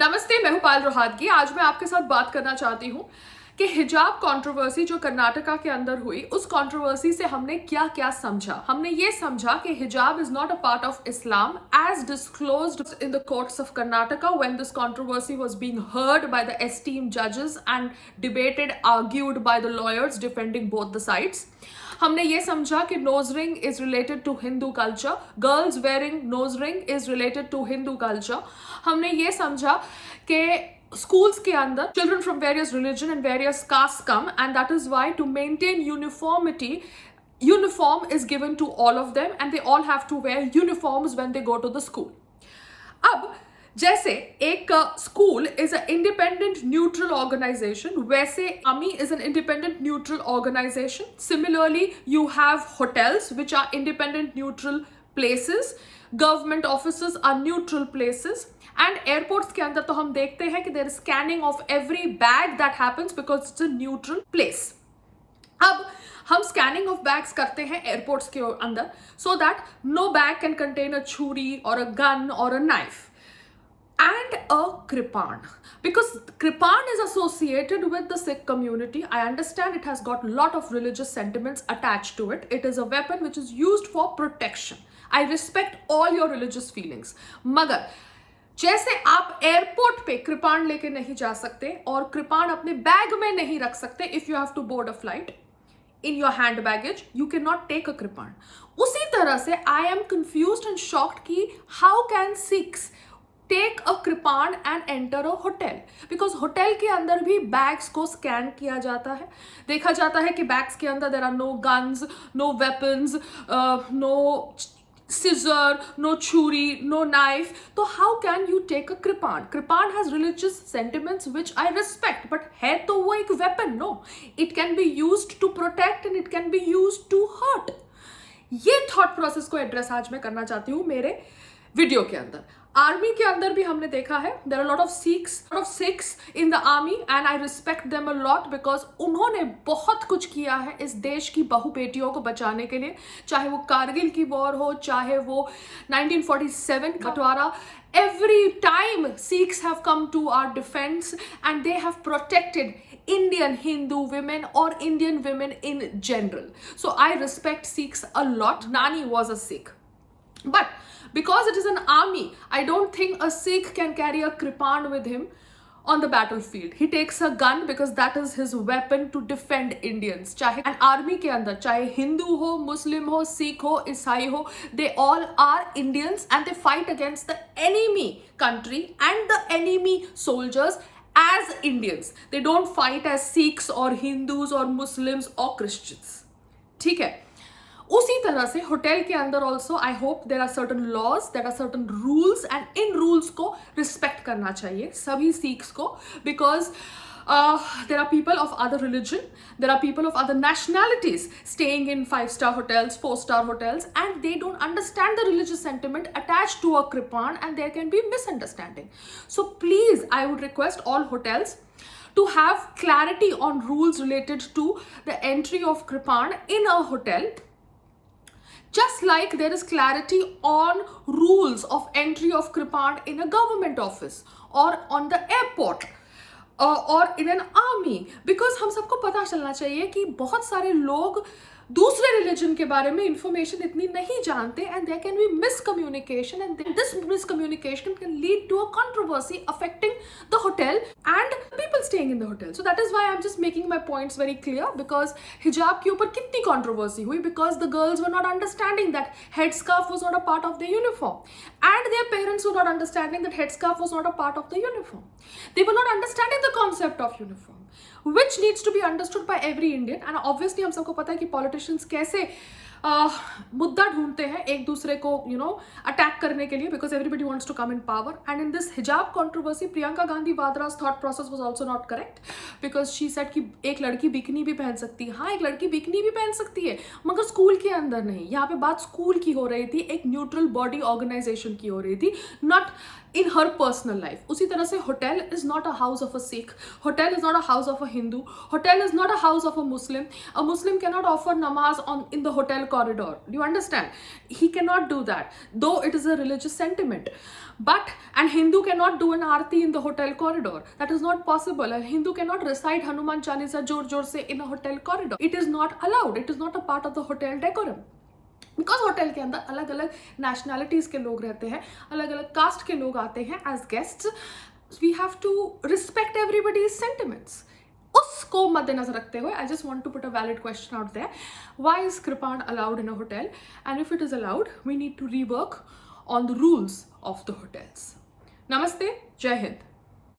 नमस्ते, मैं हूं पायल रोहातगी। आज मैं आपके साथ बात करना चाहती हूं कि हिजाब कंट्रोवर्सी जो कर्नाटका के अंदर हुई, उस कंट्रोवर्सी से हमने क्या क्या समझा। हमने ये समझा कि hijab is not a part of Islam as disclosed in the courts of Karnataka when this controversy was being heard by the esteemed जजेस and debated, argued by the lawyers defending both the sides. हमने ये समझा कि nose ring is related to Hindu culture, girls wearing nose ring is related to Hindu culture. हमने ये समझा कि schools के अंदर children from various religion and various castes come, and that is why to maintain uniformity, uniform is given to all of them and they all have to wear uniforms when they go to the school. अब जैसे एक school is a independent neutral organisation, वैसे army is an independent neutral organisation. Similarly you have hotels which are independent neutral places, government offices are neutral places, and airports के अंदर तो हम देखते हैं कि there is scanning of every bag that happens because it's a neutral place. अब हम scanning of bags करते हैं एयरपोर्ट्स के अंदर so that no bag can contain a छुरी और अ गन और a knife and a kripan, because kripan is associated with the Sikh community. I understand it has got a lot of religious sentiments attached to it. It is a weapon which is used for protection. I respect all your religious feelings. मगर जैसे आप airport पे कृपान लेके नहीं जा सकते और कृपान अपने बैग में नहीं रख सकते, if you have to board a flight in your hand baggage you cannot take a kripan. उसी तरह से I am confused and shocked कि how can Sikhs take a kripan and enter a hotel, because hotel के अंदर भी bags को scan किया जाता है. देखा जाता है कि बैग्स के अंदर there are no guns, no weapons, no scissor, no churi, no knife. So how can you take a kripan? Kripan has religious sentiments which I respect, but है तो वो एक weapon, no. It can be used to protect and it can be used to hurt. ये thought process को address आज मैं करना चाहती हूँ मेरे वीडियो के अंदर. आर्मी के अंदर भी हमने देखा है there are lot of Sikhs in the army and I respect them a lot because उन्होंने बहुत कुछ किया है इस देश की बहु बेटियों को बचाने के लिए, चाहे वो कारगिल की वॉर हो, चाहे वो 1947 बंटवारा. Every time Sikhs have come to our defense and they have protected Indian Hindu women or Indian women in general. So I respect Sikhs a lot. Nani was a Sikh. But because it is an army, I don't think a Sikh can carry a kripan with him on the battlefield. He takes a gun because that is his weapon to defend Indians. चाहे an army के अंदर चाहे हिंदू हो, मुस्लिम हो, सिख हो, ईसाई हो, they all are Indians and they fight against the enemy country and the enemy soldiers as Indians. They don't fight as Sikhs or Hindus or Muslims or Christians. ठीक है. उसी तरह से होटल के अंदर also I hope there are certain laws, there are certain rules, and इन rules को respect करना चाहिए सभी सिख्स को, because there are people of other religion, there are people of other nationalities staying in 5-star hotels, 4-star hotels, and they don't understand the religious sentiment attached to a kripan and there can be misunderstanding. So please, I would request all hotels to have clarity on rules related to the entry of kripan in a hotel. Just like there is clarity on rules of entry of kripan in a government office or on the airport or in an army, because हम सबको पता चलना चाहिए कि बहुत सारे लोग दूसरे रिलीजन के बारे में इंफॉर्मेशन इतनी नहीं जानते and there can be miscommunication and this miscommunication can lead to a controversy affecting the hotel and people staying in the hotel. So that is why I'm just making my points very clear, because hijab के ऊपर कितनी controversy हुई because the girls were not understanding that headscarf was not a part of their uniform and their parents were not understanding that headscarf was not a part of the uniform. They were not understanding the concept of uniform, which needs to be understood by every Indian. And obviously हम सबको पता है कि politicians कैसे मुद्दा ढूंढते हैं एक दूसरे को अटैक करने के लिए, because everybody wants to come in power. And in this hijab controversy, Priyanka Gandhi Vadra's thought process was also not correct, because she said कि एक लड़की बिकनी भी पहन सकती है. हाँ, एक लड़की बिकनी भी पहन सकती है मगर स्कूल के अंदर नहीं. यहाँ पे बात स्कूल की हो रही थी, एक न्यूट्रल बॉडी ऑर्गेनाइजेशन की हो रही थी, not in her personal life. उसी तरह से hotel is not a house of a Sikh, hotel is not a house of a Hindu, hotel is not a house of a Muslim. A Muslim cannot offer namaz in the hotel corridor. Do you understand? He cannot do that, though it is a religious sentiment. And Hindu cannot do an aarti in the hotel corridor. That is not possible. A Hindu cannot recite Hanuman Chalisa jor jor se in a hotel corridor. It is not allowed. It is not a part of the hotel decorum. Because hotel के अंदर अलग अलग nationalities के लोग रहते हैं, अलग अलग कास्ट के लोग आते हैं as guests. We have to respect everybody's sentiments. उसको मद्देनजर रखते हुए I just want to put a valid question out there. Why is kirpan allowed in a hotel? And if it is allowed, we need to rework on the rules of the hotels. नमस्ते, जय हिंद.